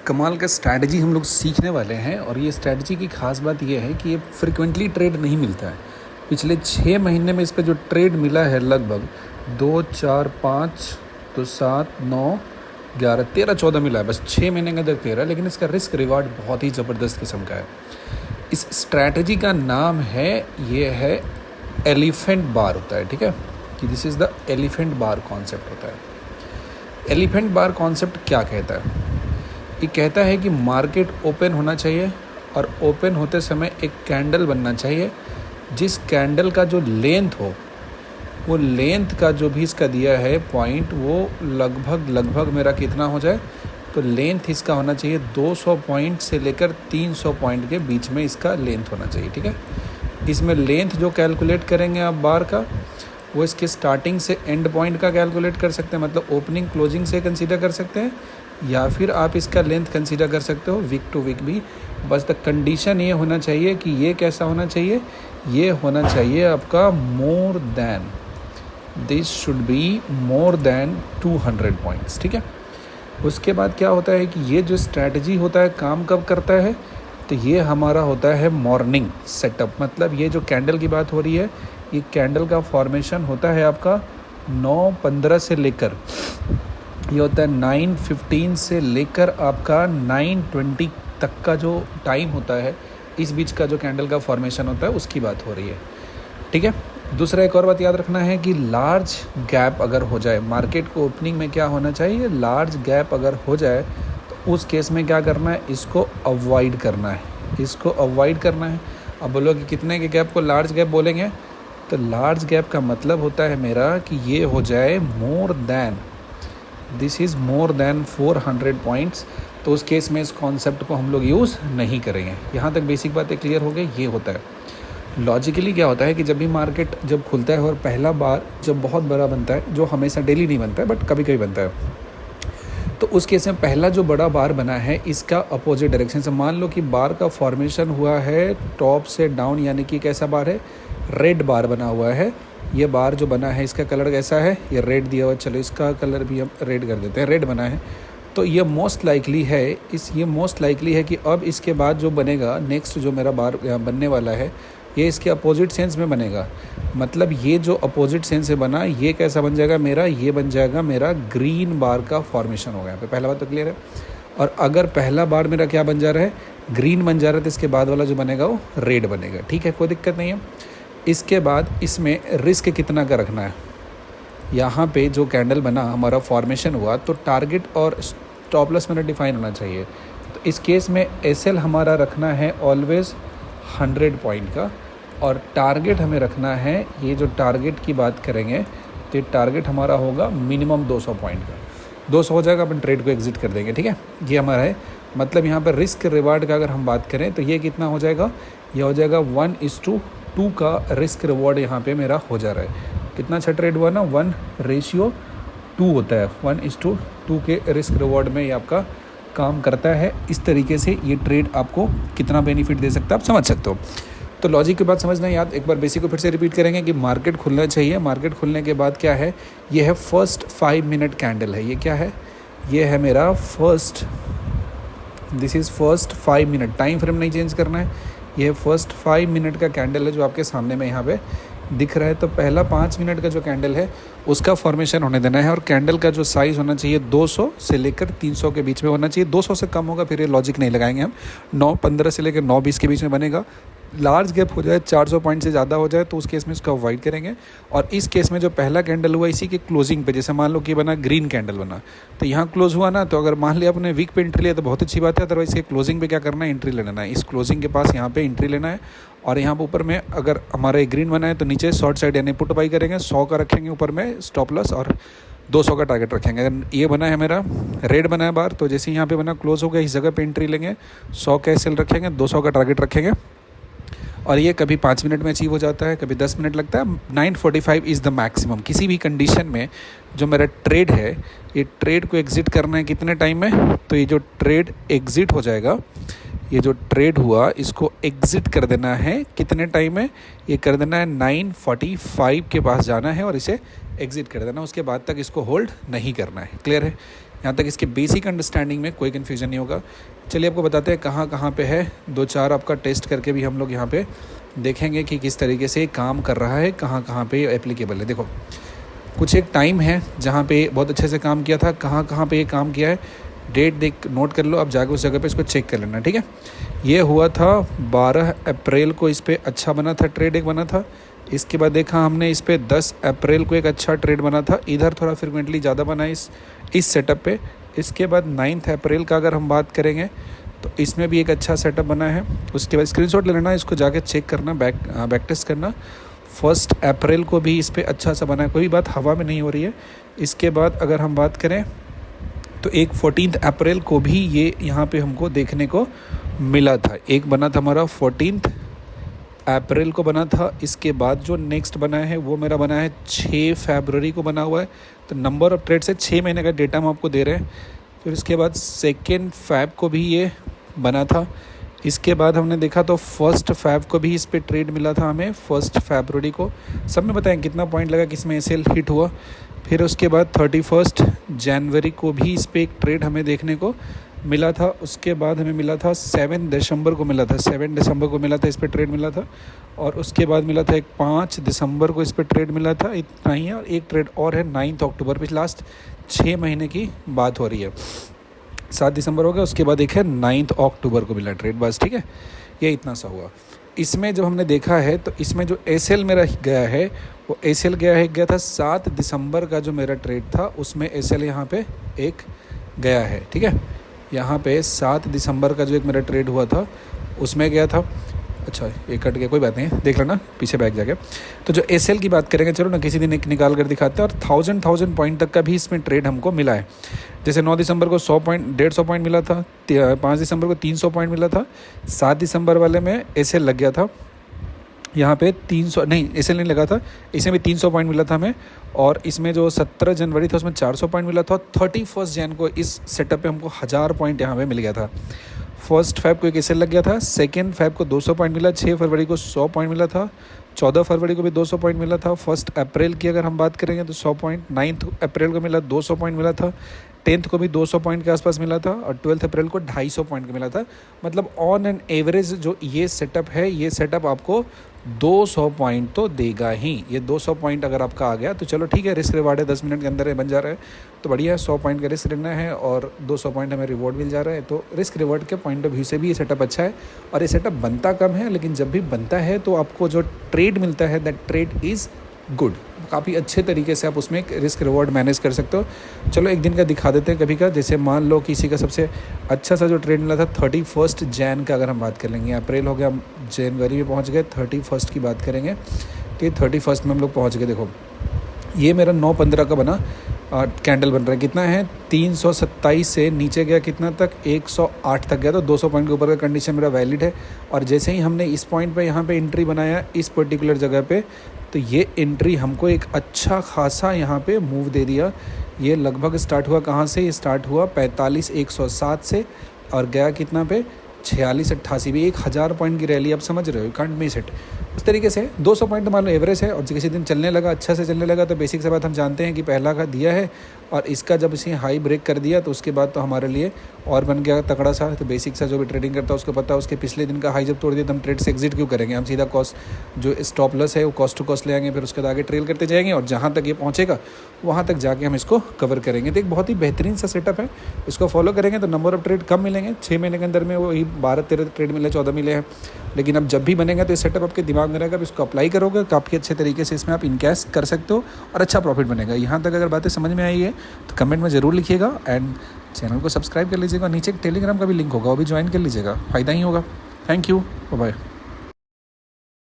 कमाल का स्ट्रैटेजी हम लोग सीखने वाले हैं और ये स्ट्रैटेजी की खास बात ये है कि ये फ्रिक्वेंटली ट्रेड नहीं मिलता है। पिछले 6 महीने में इस पर जो ट्रेड मिला है लगभग 2, 4, 5 तो 7, 9, 11, 13, 14 मिला है, बस 6 महीने के अंदर 13। लेकिन इसका रिस्क रिवार्ड बहुत ही ज़बरदस्त किस्म का है। इस स्ट्रैटेजी का नाम है, ये है एलिफेंट बार होता है, ठीक है, कि this is the elephant bar concept होता है। एलिफेंट बार कॉन्सेप्ट क्या कहता है? ये कहता है कि मार्केट ओपन होना चाहिए और ओपन होते समय एक कैंडल बनना चाहिए, जिस कैंडल का जो लेंथ हो, वो लेंथ का जो भी इसका दिया है पॉइंट, वो लगभग मेरा कितना हो जाए, तो लेंथ इसका होना चाहिए 200 पॉइंट से लेकर 300 पॉइंट के बीच में इसका लेंथ होना चाहिए, ठीक है। इसमें लेंथ जो कैलकुलेट करेंगे आप बार का, वो इसके स्टार्टिंग से एंड पॉइंट का कैलकुलेट कर सकते हैं, मतलब ओपनिंग क्लोजिंग से कंसीडर कर सकते हैं, या फिर आप इसका लेंथ कंसीडर कर सकते हो वीक टू वीक भी। बस द कंडीशन ये होना चाहिए कि ये कैसा होना चाहिए, ये होना चाहिए आपका more than, this should be more than 200 points, ठीक है। उसके बाद क्या होता है कि ये जो स्ट्रैटेजी होता है काम कब करता है, तो ये हमारा होता है मॉर्निंग सेटअप। मतलब ये जो कैंडल की बात हो रही है, ये कैंडल का फॉर्मेशन होता है आपका 9:15 से लेकर, ये होता है 9:15 से लेकर आपका 9:20 तक का जो टाइम होता है, इस बीच का जो कैंडल का फॉर्मेशन होता है उसकी बात हो रही है, ठीक है। दूसरा एक और बात याद रखना है कि लार्ज गैप अगर हो जाए, मार्केट को ओपनिंग में क्या होना चाहिए, लार्ज गैप अगर हो जाए तो उस केस में क्या करना है, इसको अवॉइड करना है, इसको अवॉइड करना है। अब बोलो कि कितने के गैप को लार्ज गैप बोलेंगे, तो लार्ज गैप का मतलब होता है मेरा कि ये हो जाए more than, this is more than 400 points. तो उस केस में इस कॉन्सेप्ट को हम लोग यूज़ नहीं करेंगे। यहाँ तक बेसिक बातें क्लियर हो गई। ये होता है लॉजिकली क्या होता है कि जब भी मार्केट जब खुलता है और पहला बार जब बहुत बड़ा बनता है, जो हमेशा डेली नहीं बनता है बट कभी कभी बनता है, तो उस केस में पहला जो बड़ा बार बना है इसका अपोजिट डायरेक्शन से, मान लो कि बार का फॉर्मेशन हुआ है टॉप से डाउन, यानी कि कैसा बार है, रेड बार बना हुआ है। ये बार जो बना है इसका कलर कैसा है, ये रेड दिया हुआ, चलो इसका कलर भी हम रेड कर देते हैं, रेड बना है। तो ये मोस्ट लाइकली है, ये मोस्ट लाइकली है कि अब इसके बाद जो बनेगा नेक्स्ट जो मेरा बार बनने वाला है, ये इसके अपोजिट सेंस में बनेगा। मतलब ये जो अपोजिट सेंस से बना, ये कैसा बन जाएगा मेरा, ये बन जाएगा मेरा ग्रीन बार का फॉर्मेशन होगा। यहाँ पे पहला बात तो क्लियर है। और अगर पहला बार मेरा क्या बन जा रहा है, ग्रीन बन जा रहा है, तो इसके बाद वाला जो बनेगा वो रेड बनेगा, ठीक है, कोई दिक्कत नहीं है। इसके बाद इसमें रिस्क कितना का रखना है, यहाँ पे जो कैंडल बना हमारा फॉर्मेशन हुआ, तो टारगेट और स्टॉप लॉस मेरा डिफाइन होना चाहिए। तो इस केस में एसएल हमारा रखना है ऑलवेज 100 पॉइंट का, और टारगेट हमें रखना है, ये जो टारगेट की बात करेंगे तो टारगेट हमारा होगा मिनिमम 200 पॉइंट का। 200 हो जाएगा, अपन ट्रेड को एग्जिट कर देंगे, ठीक है। ये हमारा है। मतलब यहाँ पर रिस्क रिवार्ड का अगर हम बात करें तो ये कितना हो जाएगा, ये हो जाएगा 1:2 का रिस्क रिवॉर्ड यहाँ पे मेरा हो जा रहा है। कितना अच्छा ट्रेड हुआ ना, 1:2 होता है, 1:2 के रिस्क रिवॉर्ड में ये आपका काम करता है। इस तरीके से ये ट्रेड आपको कितना बेनिफिट दे सकता है आप समझ सकते हो। तो लॉजिक की बात समझना याद, एक बार बेसिक को फिर से रिपीट करेंगे कि मार्केट खुलना चाहिए। मार्केट खुलने के बाद क्या है, ये है फर्स्ट 5 मिनट कैंडल है। ये क्या है, ये है मेरा first, this is first 5 minute, time frame नहीं चेंज करना है। ये फर्स्ट 5 मिनट का कैंडल है जो आपके सामने में यहाँ पे दिख रहा है। तो पहला 5 मिनट का जो कैंडल है उसका फॉर्मेशन होने देना है, और कैंडल का जो साइज़ होना चाहिए 200 से लेकर 300 के बीच में होना चाहिए। 200 से कम होगा फिर ये लॉजिक नहीं लगाएंगे हम। 9:15 से लेकर 9:20 के बीच में बनेगा। लार्ज गैप हो जाए, 400 पॉइंट से ज़्यादा हो जाए, तो उस केस में इसको अवॉइड करेंगे। और इस केस में जो पहला कैंडल हुआ इसी के क्लोजिंग पे, जैसे मान लो कि बना ग्रीन कैंडल बना, तो यहाँ क्लोज हुआ ना, तो अगर मान लिया अपने वीक पे एंट्री लिया तो बहुत अच्छी बात है, अदरवाइज के क्लोजिंग पे क्या करना है, एंट्री लेना है। इस क्लोजिंग के पास यहाँ पे एंट्री लेना है, और यहाँ पर ऊपर में अगर हमारा ग्रीन बना है तो नीचे शॉर्ट साइड यानी पुट बाई करेंगे, 100 का रखेंगे ऊपर में स्टॉप लॉस, और 200 का टारगेट रखेंगे। अगर ये बना है मेरा रेड बना है बार, तो जैसे यहाँ पे बना क्लोज हो गया, इस जगह पे एंट्री लेंगे, 100 का एसएल रखेंगे, 200 का टारगेट रखेंगे। और ये कभी 5 मिनट में अचीव हो जाता है, कभी 10 मिनट लगता है। 9:45 इज़ द मैक्सिमम। किसी भी कंडीशन में जो मेरा ट्रेड है, ये ट्रेड को एग्जिट करना है कितने टाइम में, तो ये जो ट्रेड एग्जिट हो जाएगा, ये जो ट्रेड हुआ इसको एग्जिट कर देना है कितने टाइम में, ये कर देना है 9:45 के पास जाना है और इसे एग्जिट कर देना। उसके बाद तक इसको होल्ड नहीं करना है। क्लियर है। यहाँ तक इसके बेसिक अंडरस्टैंडिंग में कोई कन्फ्यूजन नहीं होगा। चलिए आपको बताते हैं कहाँ कहाँ पे है, 2-4 आपका टेस्ट करके भी हम लोग यहाँ पे देखेंगे कि किस तरीके से काम कर रहा है, कहाँ कहाँ पे एप्लीकेबल है। देखो कुछ एक टाइम है जहाँ पे बहुत अच्छे से काम किया था, कहाँ कहाँ पे ये काम किया है, डेट देख नोट कर लो, अब जाकर उस जगह पे इसको चेक कर लेना, ठीक है। ये हुआ था 12 अप्रैल को, इस पर अच्छा बना था, ट्रेड एक बना था। इसके बाद देखा हमने इस पर 10 अप्रैल को एक अच्छा ट्रेड बना था, इधर थोड़ा फ्रिक्वेंटली ज़्यादा बना इस सेटअप पे। इसके बाद 9 अप्रैल का अगर हम बात करेंगे तो इसमें भी एक अच्छा सेटअप बना है। उसके बाद स्क्रीनशॉट ले लेना, इसको जाके चेक करना, बैक टेस्ट करना। 1 अप्रैल को भी इस पर अच्छा सा बना है, कोई बात हवा में नहीं हो रही है। इसके बाद अगर हम बात करें तो एक 14 अप्रैल को भी ये यहाँ पे हमको देखने को मिला था, एक बना था हमारा 14 अप्रैल को बना था। इसके बाद जो नेक्स्ट बना है वो मेरा बना है 6 फरवरी को बना हुआ है। तो नंबर ऑफ ट्रेड से 6 महीने का डेटा हम आपको दे रहे हैं। फिर इसके बाद 2 फ़रवरी को भी ये बना था। इसके बाद हमने देखा तो 1 फरवरी को भी इस पे ट्रेड मिला था हमें, 1 फरवरी को। सब में बताएं कितना पॉइंट लगा, किस में एसएल हिट हुआ। फिर उसके बाद 31 जनवरी को भी इस पे एक ट्रेड हमें देखने को मिला था। उसके बाद हमें मिला था 7 दिसंबर को मिला था, 7 दिसंबर को मिला था, इस पे ट्रेड मिला था। और उसके बाद मिला था एक 5 दिसंबर को इस पे ट्रेड मिला था, इतना ही है। और एक ट्रेड और है 9 अक्टूबर पे, लास्ट 6 महीने की बात हो रही है। 7 दिसंबर हो गया, उसके बाद एक है 9 अक्टूबर को मिला ट्रेड, बस ठीक है। ये इतना सा हुआ। इसमें जब हमने देखा है तो इसमें जो एसएल मेरा गया है वो एसएल गया था 7 दिसंबर का जो मेरा ट्रेड था, उसमें एसएल यहाँ पे एक गया है, ठीक है। यहाँ पे 7 दिसंबर का जो एक मेरा ट्रेड हुआ था उसमें गया था। अच्छा ये कट गया, कोई बात नहीं, देख लेना पीछे बैक जाके। तो जो एसएल की बात करेंगे, चलो ना किसी दिन एक निकाल कर दिखाते हैं। और 1000 पॉइंट तक का भी इसमें ट्रेड हमको मिला है। जैसे 9 दिसंबर को 100 पॉइंट मिला था, 5 दिसंबर को 300 पॉइंट मिला था, 7 दिसंबर वाले में एसएल लग गया था। यहाँ पे 300 नहीं, एसएल नहीं लगा था, इसमें भी 300 पॉइंट मिला था हमें। और इसमें जो 17 जनवरी था उसमें 400 पॉइंट मिला था। 31 जन को इस सेटअप पे हमको 1000 पॉइंट यहाँ पे मिल गया था। 1 फरवरी को एक एसएल लग गया था, 2 फरवरी को 200 पॉइंट मिला, 6 फरवरी को 100 पॉइंट मिला था, 14 फरवरी को भी 200 पॉइंट मिला था। 1 अप्रैल की अगर हम बात करेंगे तो 100 पॉइंट, 9 अप्रैल को मिला 200 पॉइंट मिला था, 10 को भी 200 पॉइंट के आसपास मिला था, और 12 अप्रैल को 250 पॉइंट का मिला था। मतलब ऑन एन एवरेज जो ये सेटअप है, ये सेटअप आपको 200 पॉइंट तो देगा ही। ये 200 पॉइंट अगर आपका आ गया तो चलो ठीक है, रिस्क रिवार्ड है, 10 मिनट के अंदर बन जा रहा है तो बढ़िया है। 100 पॉइंट का रिस्क लेना है और 200 पॉइंट हमें रिवॉर्ड मिल जा रहा है, तो रिस्क रिवॉर्ड के पॉइंट ऑफ व्यू से भी ये सेटअप अच्छा है। और ये सेटअप बनता कम है, लेकिन जब भी बनता है तो आपको जो ट्रेड मिलता है दैट ट्रेड इज़ गुड। काफ़ी अच्छे तरीके से आप उसमें एक रिस्क रिवॉर्ड मैनेज कर सकते हो। चलो एक दिन का दिखा देते हैं कभी का। जैसे मान लो किसी का सबसे अच्छा सा जो ट्रेड मिला था 31 जैन का अगर हम बात कर लेंगे, अप्रैल हो गया, जनवरी में पहुंच गए, 31 की बात करेंगे तो 31 में हम लोग पहुंच गए। देखो ये मेरा 9/15 का बना कैंडल बन रहा है, कितना है 327 से नीचे गया कितना तक 108 तक गया, तो 200 पॉइंट के ऊपर का कंडीशन मेरा वैलिड है। और जैसे ही हमने इस पॉइंट पे यहाँ पे एंट्री बनाया इस पर्टिकुलर जगह पे, तो ये एंट्री हमको एक अच्छा खासा यहाँ पे मूव दे दिया। ये लगभग स्टार्ट हुआ कहाँ से, ये स्टार्ट हुआ 45,107 से और गया कितना पे 4688 भी 1000 पॉइंट की रैली, आप समझ रहे हो, कांट मिस इट। उस तरीके से 200 पॉइंट मान लो एवरेज है। और किसी दिन चलने लगा, अच्छा से चलने लगा, तो बेसिक से बात हम जानते हैं कि पहला का दिया है और इसका जब इसे हाई ब्रेक कर दिया तो उसके बाद तो हमारे लिए और बन गया तगड़ा सा। तो बेसिक सा जो भी ट्रेडिंग करता है उसको पता है उसके पिछले दिन का हाई जब तोड़ दिया तो हम ट्रेड से एग्जिट क्यों करेंगे, हम सीधा कॉस्ट जो स्टॉप लॉस है वो कॉस्ट टू कॉस्ट ले आएंगे, फिर उसके बाद आगे ट्रेल करते जाएंगे और जहाँ तक ये पहुँचेगा वहाँ तक जाके हम इसको कवर करेंगे। तो एक बहुत ही बेहतरीन सा सेटअप है, इसको फॉलो करेंगे तो नंबर ऑफ ट्रेड कम मिलेंगे। 6 महीने के अंदर में वही 12-13 ट्रेड मिले, 14 मिले हैं। लेकिन अब जब भी बनेगा तो ये सेटअप आपके दिमाग में रहेगा, अब इसको अप्लाई करोगे काफ़ी अच्छे तरीके से इसमें आप इनकैश कर सकते हो और अच्छा प्रॉफिट बनेगा। यहाँ तक अगर बातें समझ में आई है तो कमेंट में ज़रूर लिखिएगा एंड चैनल को सब्सक्राइब कर लीजिएगा। नीचे एक टेलीग्राम का भी लिंक होगा, वो भी ज्वाइन कर लीजिएगा, फ़ायदा ही होगा। Thank you, bye bye.